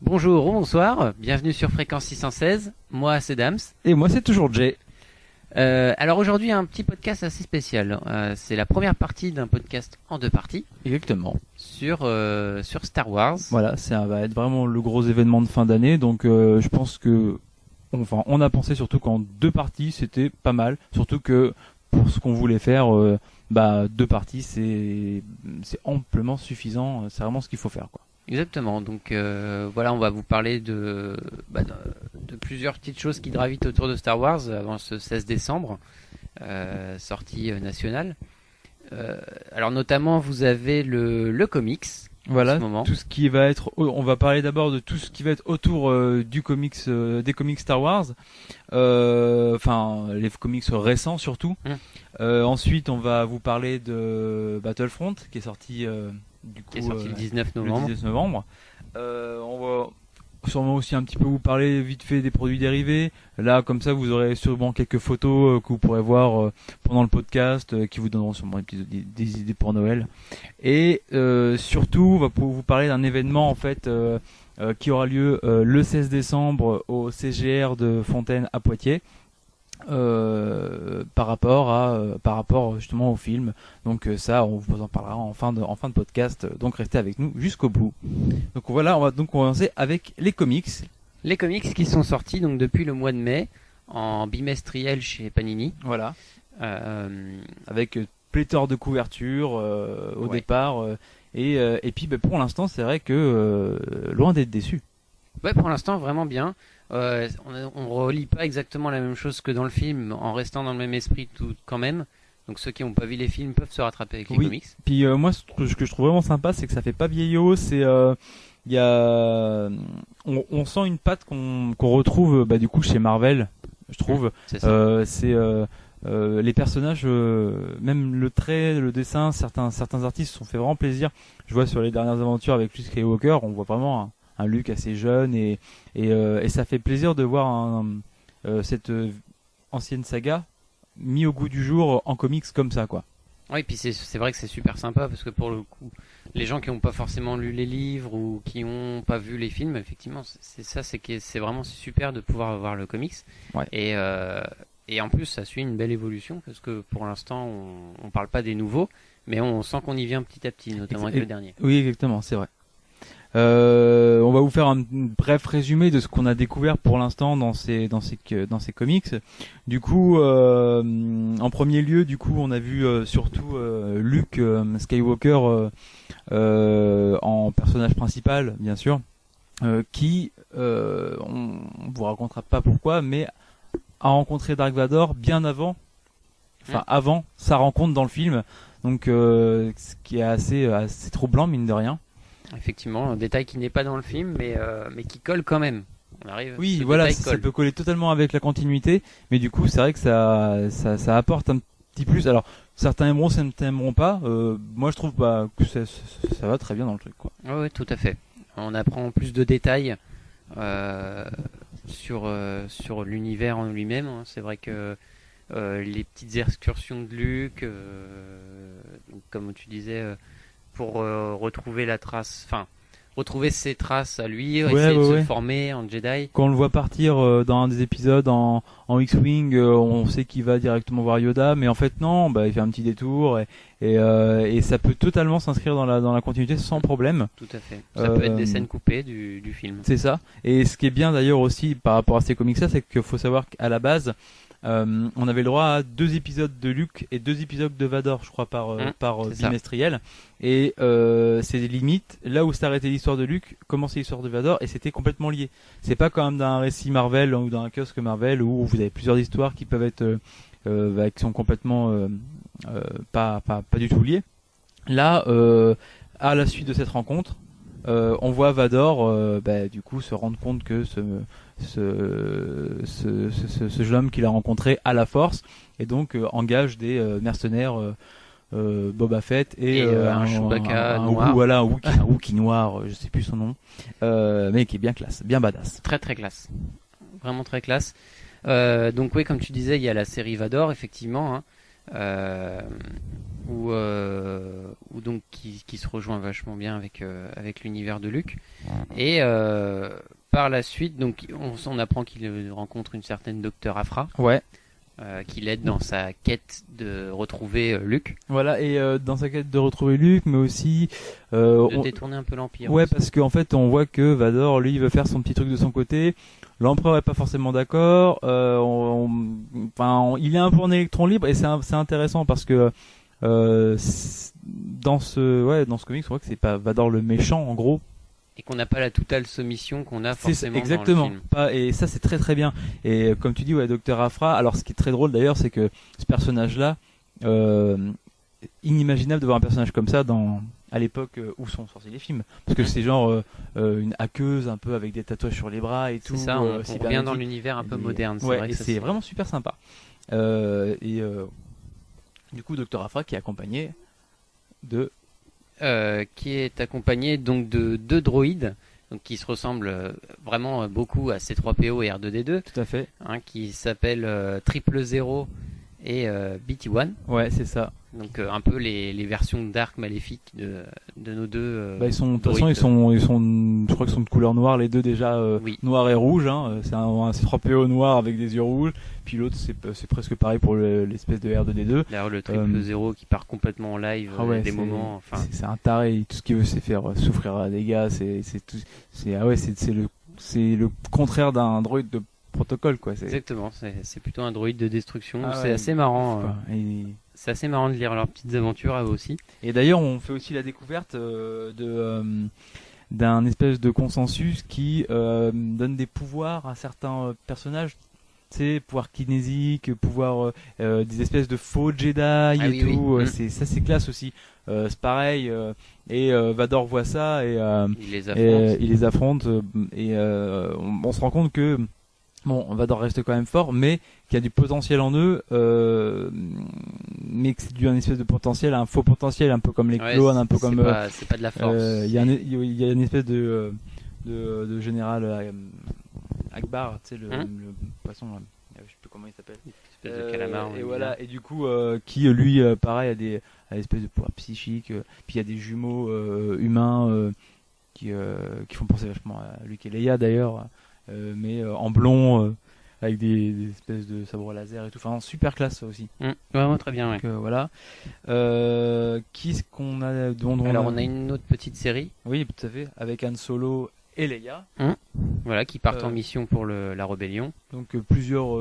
Bonjour ou bonsoir, bienvenue sur Fréquence 616, moi c'est Dams. Et moi c'est toujours Jay. Alors aujourd'hui un petit podcast assez spécial, c'est la première partie d'un podcast en deux parties. Exactement. Sur Star Wars. Voilà, ça va être vraiment le gros événement de fin d'année, donc je pense que, on a pensé surtout qu'en deux parties c'était pas mal, surtout que pour ce qu'on voulait faire, deux parties c'est amplement suffisant, c'est vraiment ce qu'il faut faire quoi. Exactement, donc voilà, on va vous parler de plusieurs petites choses qui gravitent autour de Star Wars avant ce 16 décembre, sortie nationale. Alors notamment vous avez le comics. Voilà, en ce moment. tout ce qui va être, on va parler d'abord de tout ce qui va être autour du comics, des comics Star Wars, les comics récents surtout. Ensuite, on va vous parler de Battlefront qui est sorti le 19 novembre. Le 19 novembre. On va sûrement aussi un petit peu vous parler vite fait des produits dérivés. Là, comme ça, vous aurez sûrement quelques photos que vous pourrez voir pendant le podcast, qui vous donneront sûrement des idées pour Noël. Et surtout, on va vous parler d'un événement en fait qui aura lieu le 16 décembre au CGR de Fontaine à Poitiers. Par rapport justement au film. Donc ça, on vous en parlera en fin de podcast. Donc restez avec nous jusqu'au bout. Donc voilà, on va commencer avec les comics. Les comics qui sont sortis donc depuis le mois de mai en bimestriel chez Panini. Voilà. Avec pléthore de couvertures au départ. Et puis pour l'instant, c'est vrai que loin d'être déçu. Ouais, pour l'instant vraiment bien. On relit pas exactement la même chose que dans le film en restant dans le même esprit tout quand même. Donc ceux qui n'ont pas vu les films peuvent se rattraper avec les comics. Puis moi ce que je trouve vraiment sympa, c'est que ça fait pas vieillot, c'est on sent une patte qu'on retrouve du coup chez Marvel, je trouve. C'est ça. Les personnages, même le trait, le dessin, certains artistes se sont fait vraiment plaisir. Je vois sur les dernières aventures avec Luke Skywalker, on voit vraiment un Luke assez jeune et ça fait plaisir de voir cette ancienne saga mis au goût du jour en comics comme ça quoi. Oui, puis c'est vrai que c'est super sympa parce que pour le coup, les gens qui n'ont pas forcément lu les livres ou qui n'ont pas vu les films, effectivement, c'est vraiment super de pouvoir voir le comics. Ouais. Et en plus, ça suit une belle évolution parce que pour l'instant, on parle pas des nouveaux, mais on sent qu'on y vient petit à petit, notamment avec le dernier. Oui, exactement, c'est vrai. On va vous faire un bref résumé de ce qu'on a découvert pour l'instant dans ces comics. Du coup, en premier lieu, on a vu surtout Luke Skywalker en personnage principal, bien sûr, qui on vous racontera pas pourquoi, mais a rencontré Dark Vador bien avant sa rencontre dans le film. Donc, ce qui est assez troublant mine de rien. Effectivement, un détail qui n'est pas dans le film, mais qui colle quand même. Oui, voilà, ça peut coller totalement avec la continuité, mais du coup, c'est vrai que ça apporte un petit plus. Alors, certains aimeront, certains n'aimeront pas. Moi, je trouve que ça va très bien dans le truc, quoi. Oui, tout à fait. On apprend plus de détails sur l'univers en lui-même. Hein. C'est vrai que les petites excursions de Luke, donc, comme tu disais. Pour retrouver retrouver ses traces à lui, essayer de se former en Jedi. Quand on le voit partir dans un des épisodes en X-Wing, on sait qu'il va directement voir Yoda, mais en fait non, il fait un petit détour et ça peut totalement s'inscrire dans la continuité sans problème. Tout à fait. Ça peut être des scènes coupées du film. C'est ça. Et ce qui est bien d'ailleurs aussi par rapport à ces comics-là, c'est qu'il faut savoir qu'à la base, on avait le droit à 2 épisodes de Luke et 2 épisodes de Vador, je crois, par bimestriel. Et c'est des limites. Là où s'arrêtait l'histoire de Luke, commençait l'histoire de Vador, et c'était complètement lié. C'est pas comme dans un récit Marvel ou dans un kiosque Marvel où vous avez plusieurs histoires qui peuvent être qui sont complètement pas du tout liées. Là, à la suite de cette rencontre, on voit Vador du coup se rendre compte que ce jeune homme qu'il a rencontré a la force et donc engage des mercenaires Boba Fett et un Chewbacca noir. Un Wookie noir, je sais plus son nom, mais qui est bien classe, bien badass. Très très classe, vraiment très classe. Donc oui, comme tu disais, il y a la série Vador effectivement. Hein. où donc qui se rejoint vachement bien avec l'univers de Luke. Et par la suite, donc on apprend qu'il rencontre une certaine Docteur Aphra. Ouais. Qui l'aide dans sa quête de retrouver Luke. Voilà, et dans sa quête de retrouver Luke, mais aussi de détourner un peu l'Empire. Ouais, aussi. parce qu'en fait, on voit que Vador, lui, il veut faire son petit truc de son côté. L'Empereur est pas forcément d'accord. Il est un peu en électron libre, et c'est intéressant parce que dans ce comics, on voit que c'est pas Vador le méchant, en gros. Et qu'on n'a pas la totale soumission qu'on a forcément exactement. dans le film. Et ça, c'est très très bien. Et comme tu dis, ouais, Docteur Aphra. Alors, ce qui est très drôle d'ailleurs, c'est que ce personnage-là, inimaginable de voir un personnage comme ça à l'époque où sont sortis les films, parce que c'est genre une hackeuse un peu avec des tatouages sur les bras et tout. C'est ça, on revient dans l'univers un peu moderne. C'est vrai que c'est vraiment super sympa. Du coup, Docteur Aphra qui est accompagné de qui est accompagné donc de deux droïdes, donc qui se ressemblent vraiment beaucoup à C3PO et R2D2. Tout à fait. Qui s'appellent 000 et BT1. Ouais, c'est ça. Donc un peu les versions dark maléfiques de nos deux. Ils sont de toute façon ils sont je crois qu'ils sont de couleur noire les deux déjà, oui. Noir et rouge. Hein. C'est un C3PO noir avec des yeux rouges. Puis l'autre c'est presque pareil pour l'espèce de R2D2. D'ailleurs le 000 qui part complètement en live des moments. Enfin c'est un taré. Tout ce qu'il veut c'est faire souffrir à des gars. C'est le contraire d'un droïde de protocole quoi. Exactement. C'est plutôt un droïde de destruction. C'est assez marrant. C'est assez marrant de lire leurs petites aventures à eux aussi. Et d'ailleurs, on fait aussi la découverte d'un espèce de consensus qui donne des pouvoirs à certains personnages. Tu sais, pouvoir kinésique, pouvoir des espèces de faux Jedi et tout. Oui. C'est classe aussi. C'est pareil. Et Vador voit ça et il les affronte. On se rend compte que Vador reste quand même fort, mais qu'il y a du potentiel en eux, mais que c'est un espèce de potentiel, un faux potentiel, un peu comme les clones, un peu comme. C'est pas de la force. Il y a une espèce de général Akbar, tu sais le poisson, je sais plus comment il s'appelle. Une espèce de calamar. Et voilà, et du coup, qui lui, pareil, a des espèces de pouvoirs psychiques, puis il y a des jumeaux humains qui font penser vachement à Luke et Leia d'ailleurs. Mais en blond avec des espèces de sabres laser et tout, enfin super classe ça aussi. Vraiment très bien. Donc, voilà. Qui est-ce qu'on a Alors on a une autre petite série. Oui, tout à fait, avec Han Solo et Leia. Voilà, qui partent en mission pour la rébellion. Donc plusieurs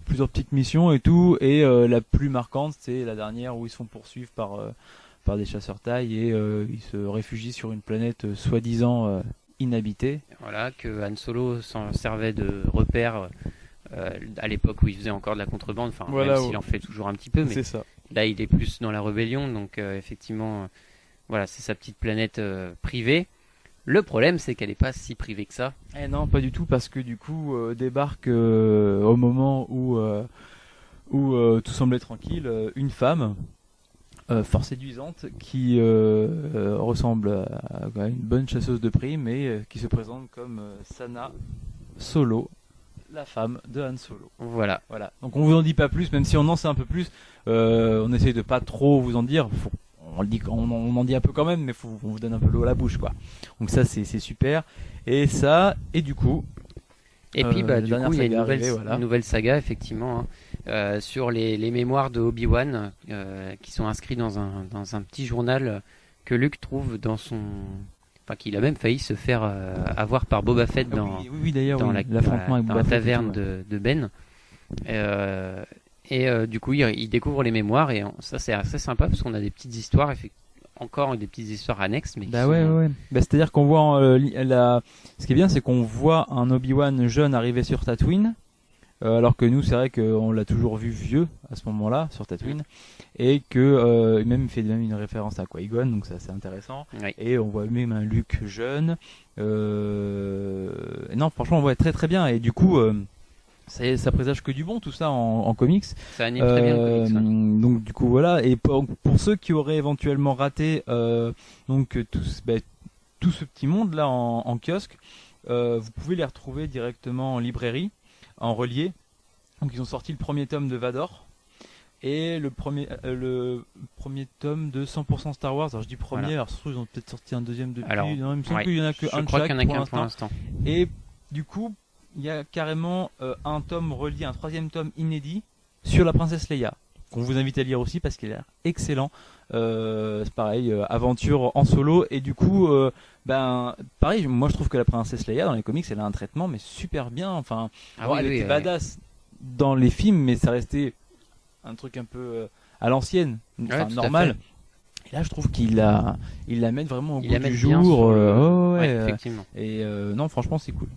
petites missions et tout, et la plus marquante c'est la dernière où ils se font poursuivre par des chasseurs taille et ils se réfugient sur une planète soi-disant inhabité. Voilà, que Han Solo s'en servait de repère à l'époque où il faisait encore de la contrebande, même s'il en fait toujours un petit peu, mais c'est ça. Là il est plus dans la rébellion, donc effectivement, voilà, c'est sa petite planète privée. Le problème c'est qu'elle n'est pas si privée que ça. Non, pas du tout, parce que du coup débarque au moment où tout semblait tranquille, une femme fort séduisante qui ressemble à une bonne chasseuse de primes et qui se présente comme Sana Solo, la femme de Han Solo. Voilà. Donc on vous en dit pas plus, même si on en sait un peu plus. On essaye de pas trop vous en dire. On en dit un peu quand même, mais on vous donne un peu l'eau à la bouche quoi. Donc ça c'est super. Et du coup. Et puis du coup il y a une nouvelle saga effectivement. Sur les mémoires de Obi-Wan qui sont inscrits dans un petit journal que Luke trouve dans son... Enfin, qu'il a même failli se faire avoir par Boba Fett dans la taverne de Ben. Du coup, il découvre les mémoires et ça c'est assez sympa parce qu'on a des petites histoires, encore des petites histoires annexes. Mais c'est-à-dire qu'on voit ce qui est bien, c'est qu'on voit un Obi-Wan jeune arriver sur Tatooine. Alors que nous, c'est vrai qu'on l'a toujours vu vieux à ce moment-là sur Tatooine, et que il fait même une référence à Qui-Gon, donc ça c'est intéressant. Oui. Et on voit même un Luke jeune. Non, franchement, on voit très très bien. Et du coup, ça présage que du bon tout ça en comics. Ça anime très bien le comics. Ouais. Donc du coup voilà. Et pour ceux qui auraient éventuellement raté tout ce petit monde là en kiosque, vous pouvez les retrouver directement en librairie. En relié. Donc ils ont sorti le premier tome de Vador et le premier tome de 100% Star Wars. Alors je dis premier, alors surtout ils ont peut-être sorti un deuxième depuis. Alors, non, il me semble qu'il y en a que un de chaque pour l'instant. Et du coup, il y a carrément un tome relié, un troisième tome inédit sur la princesse Leia, qu'on vous invite à lire aussi parce qu'il a l'air excellent. C'est pareil, aventure en solo, et du coup, pareil, moi je trouve que la princesse Leia dans les comics, elle a un traitement mais super bien. Enfin, elle était badass dans les films, mais ça restait un truc un peu à l'ancienne, normal. Et là, je trouve qu'il la met vraiment au goût du jour. Effectivement. Et non, franchement, c'est cool.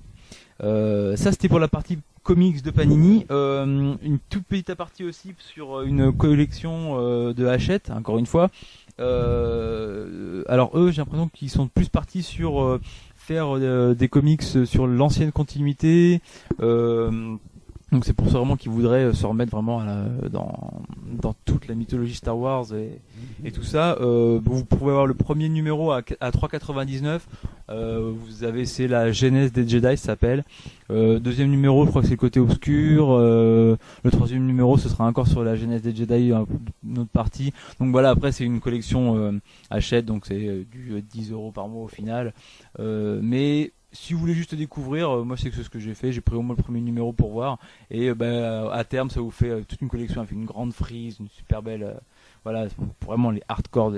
Ça, c'était pour la partie comics de Panini. Une toute petite partie aussi sur une collection de Hachette, encore une fois. Alors eux, j'ai l'impression qu'ils sont plus partis sur faire des comics sur l'ancienne continuité. Donc c'est pour ça vraiment qu'ils voudraient se remettre vraiment dans toute la mythologie Star Wars et tout ça. Vous pouvez avoir le premier numéro à 3,99. C'est la genèse des Jedi, ça s'appelle. Deuxième numéro, je crois que c'est le côté obscur. Le troisième numéro, ce sera encore sur la genèse des Jedi, une autre partie. Donc voilà, après c'est une collection Hachette, donc c'est du 10 € par mois au final. Mais si vous voulez juste découvrir, moi c'est ce que j'ai fait. J'ai pris au moins le premier numéro pour voir, et à terme ça vous fait toute une collection avec une grande frise, une super belle. Voilà, pour vraiment les hardcore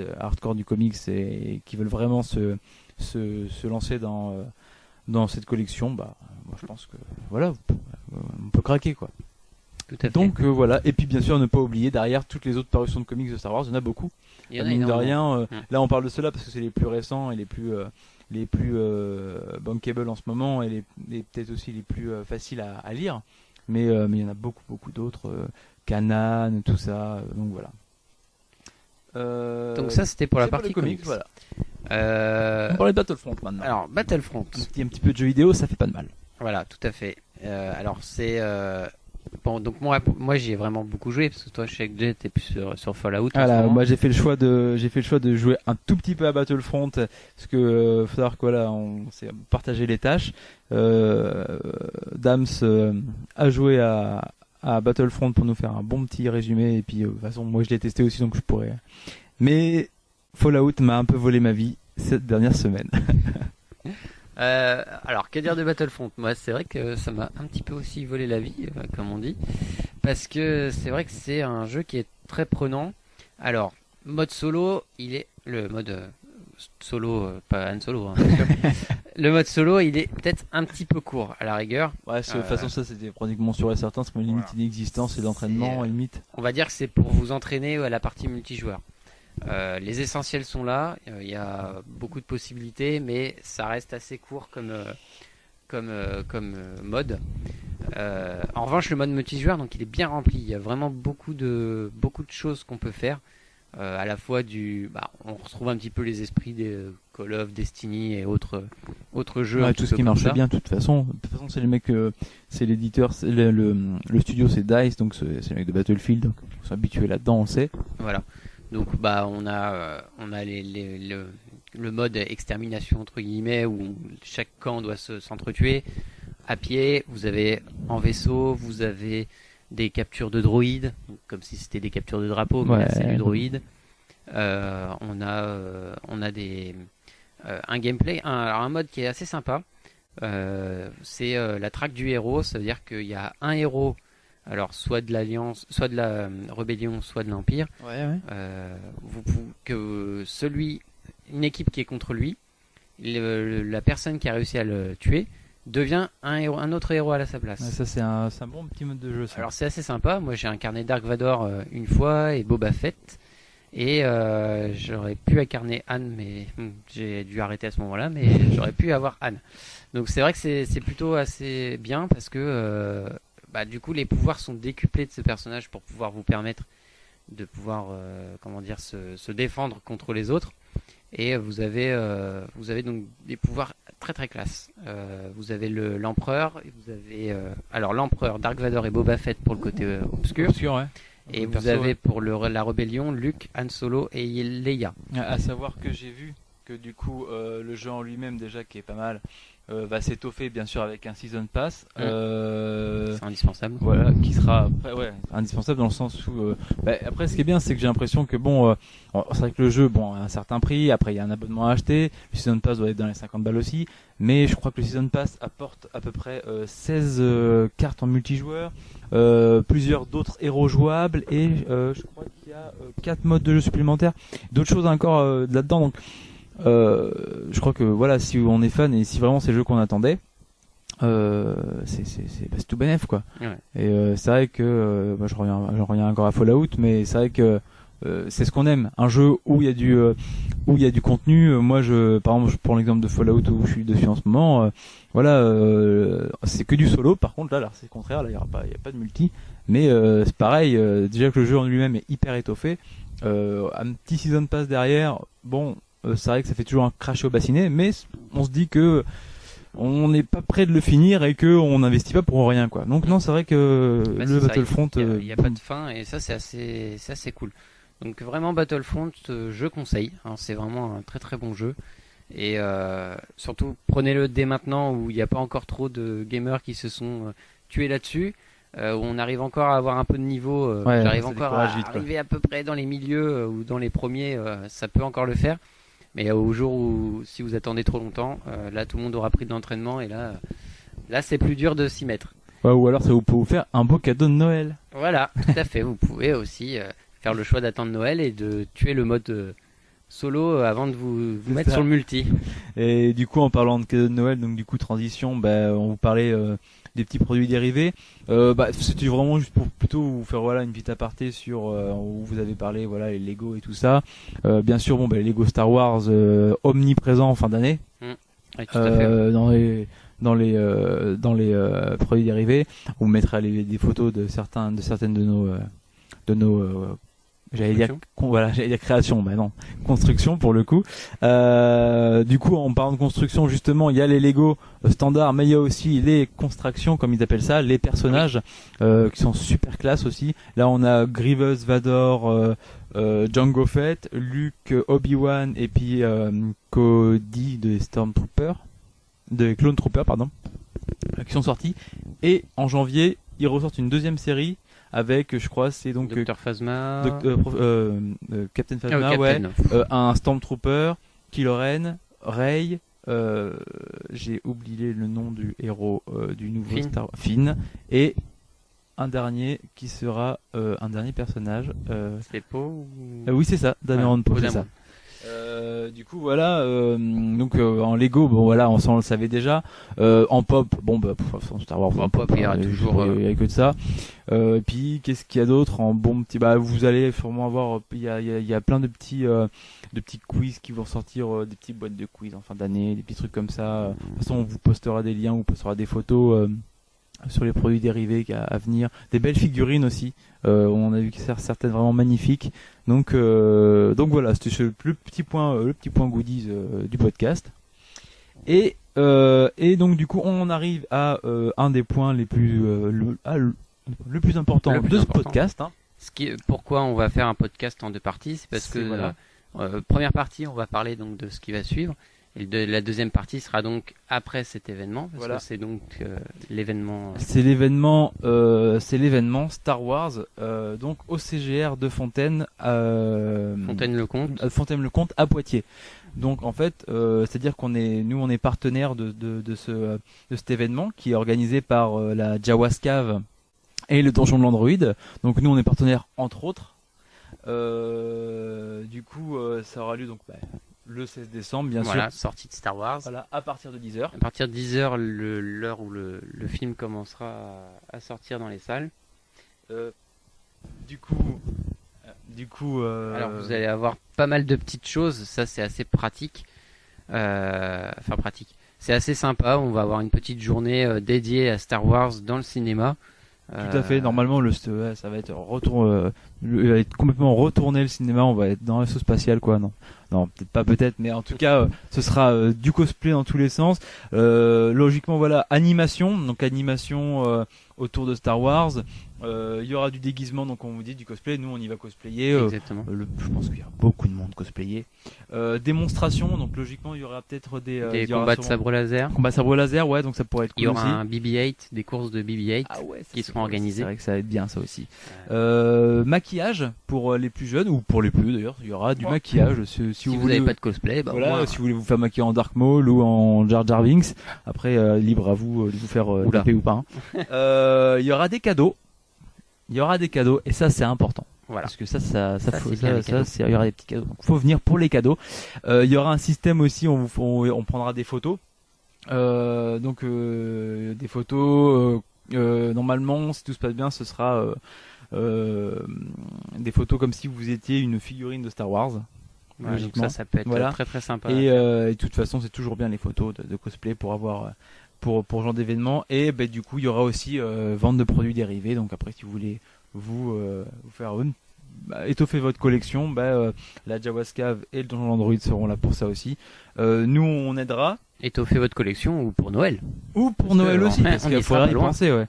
du comics et qui veulent vraiment se lancer dans cette collection. Moi je pense que voilà, on peut craquer quoi. Tout à fait. Donc voilà, et puis bien sûr ne pas oublier derrière toutes les autres parutions de comics de Star Wars, il y en a beaucoup. Il y en a mine de rien, là on parle de cela parce que c'est les plus récents et les plus bankable en ce moment, et peut-être aussi les plus faciles à lire, mais il y en a beaucoup d'autres, Kanan, tout ça, donc voilà. Donc ça c'était pour la partie comics. Voilà. On parlait de Battlefront maintenant. Alors Battlefront, un petit peu de jeux vidéo, ça fait pas de mal. Voilà, tout à fait. Alors c'est bon, donc moi j'y ai vraiment beaucoup joué parce que toi, je sais que t'es plus sur Fallout. Voilà, moi j'ai fait le choix de jouer un tout petit peu à Battlefront parce que faut savoir que voilà, on s'est partagé les tâches. Dams a joué à Battlefront pour nous faire un bon petit résumé, et puis de toute façon moi je l'ai testé aussi, donc je pourrais. Mais Fallout m'a un peu volé ma vie cette dernière semaine. Alors, que dire de Battlefront? Moi, c'est vrai que ça m'a un petit peu aussi volé la vie, comme on dit, parce que c'est vrai que c'est un jeu qui est très prenant. Alors, mode solo, le mode solo, pas Han Solo, hein, le mode solo, il est peut-être un petit peu court, à la rigueur. Ouais, de toute façon, ça c'était pratiquement sûr et certain, c'est une limite d'inexistence et d'entraînement, limite. On va dire que c'est pour vous entraîner à la partie multijoueur. Les essentiels sont là, il y a beaucoup de possibilités, mais ça reste assez court comme mode. En revanche, le mode multijoueur, donc il est bien rempli. Il y a vraiment beaucoup de choses qu'on peut faire. À la fois on retrouve un petit peu les esprits des Call of, Destiny et autres jeux. Ouais, tout ce qui marche bien, de toute façon. De toute façon, c'est les mecs, c'est l'éditeur, le studio, c'est DICE, donc c'est les mecs de Battlefield, donc ils sont habitués là-dedans, on sait. Voilà. Donc on a le mode extermination entre guillemets où chaque camp doit s'entretuer à pied. Vous avez en vaisseau, vous avez des captures de droïdes, comme si c'était des captures de drapeaux, mais là c'est du droïde. On a un gameplay, un mode qui est assez sympa. C'est la traque du héros, ça veut dire qu'il y a un héros. Alors, soit de l'Alliance, soit de la Rébellion, soit de l'Empire. Une équipe qui est contre lui, la personne qui a réussi à le tuer devient un autre héros à sa place. Ouais, ça c'est un bon petit mode de jeu. Ça. Alors c'est assez sympa. Moi j'ai incarné Dark Vador une fois et Boba Fett, et j'aurais pu incarner Anne, mais j'ai dû arrêter à ce moment-là. Mais j'aurais pu avoir Anne. Donc c'est vrai que c'est plutôt assez bien parce que du coup les pouvoirs sont décuplés de ce personnage pour pouvoir vous permettre de pouvoir se défendre contre les autres, et vous avez donc des pouvoirs très très classe. Vous avez l'empereur, et vous avez alors l'empereur, Dark Vador et Boba Fett pour le côté obscur, ouais. Et vous avez pour la rébellion Luke, Han Solo et Leia. À savoir que j'ai vu que du coup le jeu en lui-même déjà qui est pas mal, va s'étoffer bien sûr avec un Season Pass. C'est indispensable. Voilà, qui sera après, indispensable dans le sens où après ce qui est bien c'est que j'ai l'impression que c'est vrai que le jeu a un certain prix, après il y a un abonnement à acheter, le Season Pass doit être dans les 50 balles aussi, mais je crois que le Season Pass apporte à peu près 16 cartes en multijoueur, plusieurs d'autres héros jouables et je crois qu'il y a 4 modes de jeu supplémentaires, d'autres choses encore là-dedans, donc je crois que voilà, si on est fan et si vraiment c'est le jeu qu'on attendait, c'est tout bénef quoi. Ouais. Et c'est vrai que je reviens encore à Fallout, mais c'est vrai que c'est ce qu'on aime, un jeu où il y a du contenu. Moi par exemple je prends l'exemple de Fallout où je suis dessus en ce moment, c'est que du solo. Par contre là c'est le contraire, là il y a pas de multi, mais c'est pareil, déjà que le jeu en lui-même est hyper étoffé, un petit season pass derrière, c'est vrai que ça fait toujours un crash au bassinet, mais on se dit que on n'est pas prêt de le finir et que on n'investit pas pour rien quoi. Donc non, c'est vrai que le Battlefront, il y a pas de fin et ça c'est assez cool. Donc vraiment Battlefront, je conseille. Hein, c'est vraiment un très très bon jeu et surtout prenez-le dès maintenant où il n'y a pas encore trop de gamers qui se sont tués là-dessus. Où on arrive encore à avoir un peu de niveau. J'arrive encore à arriver à peu près dans les milieux ou dans les premiers, ça peut encore le faire. Mais au jour où, si vous attendez trop longtemps, là tout le monde aura pris de l'entraînement et là c'est plus dur de s'y mettre. Ouais, ou alors ça peut vous faire un beau cadeau de Noël. Voilà, tout à fait. Vous pouvez aussi faire le choix d'attendre Noël et de tuer le mode solo avant de vous mettre sur le multi. Et du coup, en parlant de cadeau de Noël, donc du coup transition, on vous parlait des petits produits dérivés. C'était vraiment juste pour plutôt vous faire une petite aparté sur où vous avez parlé les Lego et tout ça. Bien sûr, les Lego Star Wars omniprésents en fin d'année. Oui, tout à fait. Dans les produits dérivés, on mettra des photos de certaines de nos j'allais dire création, non, construction pour le coup. Du coup, en parlant de construction, justement, il y a les Lego standards, mais il y a aussi les constructions, comme ils appellent ça, les personnages qui sont super classe aussi. Là, on a Grievous, Vador, Jango Fett, Luke, Obi-Wan et puis Cody de Clone Trooper, pardon, qui sont sortis. Et en janvier, ils ressortent une deuxième série avec, je crois, c'est donc Dr Phasma, Captain Phasma, un Stormtrooper, Kylo Ren, Rey, j'ai oublié le nom du héros du nouveau Star Wars, Finn, et un dernier qui sera un dernier personnage. C'est Poe oui, c'est ça, Dameron Poe, c'est ça. Du coup donc en Lego on le savait déjà, en pop Star Wars en pop il y aura toujours il y a que de ça, et puis qu'est-ce qu'il y a d'autre en petit, vous allez sûrement avoir, il y a plein de petits quiz qui vont sortir, des petites boîtes de quiz en fin d'année, des petits trucs comme ça. De toute façon on vous postera des liens, on vous postera des photos sur les produits dérivés à venir, des belles figurines aussi, on a vu que certaines vraiment magnifiques, donc voilà, c'était le petit point goodies du podcast, et donc du coup on arrive à un des points les plus le plus important de ce podcast, hein. Pourquoi on va faire un podcast en deux parties, c'est parce que première partie on va parler donc de ce qui va suivre. Et la deuxième partie sera donc après cet événement, parce que c'est donc l'événement. C'est l'événement Star Wars, donc au CGR de Fontaine-le-Comte à Poitiers. Donc en fait, c'est-à-dire qu'on est partenaire de cet événement qui est organisé par la Jawas Cave et le Donjon de l'Android. Donc nous on est partenaire entre autres. Du coup, ça aura lieu donc le 16 décembre, bien sûr. Sortie de Star Wars. Voilà, à partir de 10h. À partir de 10h, l'heure où le film commencera à sortir dans les salles. Du coup, alors vous allez avoir pas mal de petites choses, ça c'est assez pratique. Pratique. C'est assez sympa, on va avoir une petite journée dédiée à Star Wars dans le cinéma. Tout à fait. Normalement, ça va être va être complètement retourné le cinéma. On va être dans le vaisseau spatial, quoi. Non, peut-être, mais en tout cas, ce sera du cosplay dans tous les sens. Logiquement, animation. Donc animation autour de Star Wars. Il y aura du déguisement, donc on vous dit du cosplay. Nous, on y va cosplayer. Exactement. Je pense qu'il y a beaucoup de monde cosplayer. Démonstration, donc logiquement, il y aura peut-être des combats de sabre laser. Combats de sabre laser, ouais, donc ça pourrait être cool. Il y aura aussi. un BB-8, des courses de BB-8 qui seront organisées. C'est vrai que ça va être bien, ça aussi. Maquillage pour les plus jeunes ou pour les plus d'ailleurs. Il y aura du maquillage. Si vous n'avez pas de cosplay, bah voilà. Si vous voulez vous faire maquiller en Dark Maul ou en Jar Jar Binks, après libre à vous de vous faire taper ou pas. Hein. Il y aura des cadeaux. Il y aura des cadeaux et ça c'est important. Voilà. Parce que il y aura des petits cadeaux. Donc faut venir pour les cadeaux. Il y aura un système aussi, on prendra des photos. Des photos normalement si tout se passe bien ce sera des photos comme si vous étiez une figurine de Star Wars. Ouais, donc ça peut être très très sympa. Et de toute façon c'est toujours bien les photos de cosplay pour avoir pour ce genre d'événement. Et du coup il y aura aussi vente de produits dérivés. Donc après si vous voulez vous faire étoffer votre collection, la Jawa's Cave et le Donjon Android seront là pour ça aussi. Nous on aidera. Étoffer votre collection ou pour Noël. Ou pour Noël aussi, parce qu'il faudra y penser. Ouais.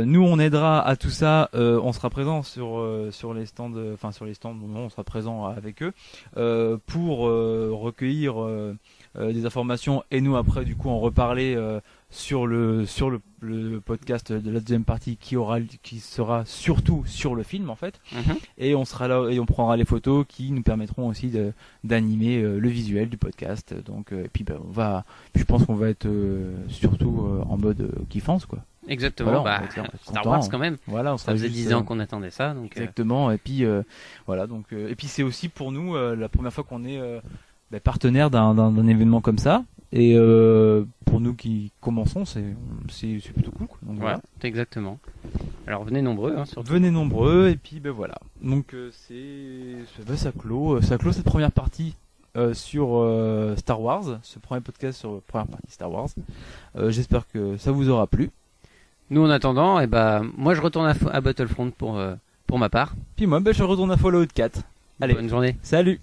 Nous on aidera à tout ça. On sera présent sur les stands, on sera présent avec eux pour recueillir des informations et nous après du coup en reparler sur le podcast de la deuxième partie qui sera surtout sur le film en fait. Et on sera là et on prendra les photos qui nous permettront aussi d'animer le visuel du podcast. Donc et puis je pense qu'on va être surtout en mode kiffance quoi. Exactement, Star Wars quand même. Voilà, ça faisait 10 ans qu'on attendait ça. Donc, exactement, et puis voilà, donc et puis c'est aussi pour nous la première fois qu'on est partenaire d'un événement comme ça. Et pour nous qui commençons, c'est plutôt cool. Quoi. Donc, voilà. Exactement. Alors venez nombreux. Hein, surtout. Venez nombreux et puis voilà. Donc ça clôt cette première partie sur Star Wars, ce premier podcast sur la première partie Star Wars. J'espère que ça vous aura plu. Nous en attendant, moi je retourne à Battlefront pour ma part. Puis moi je retourne à Fallout 4. Allez, bonne journée. Salut.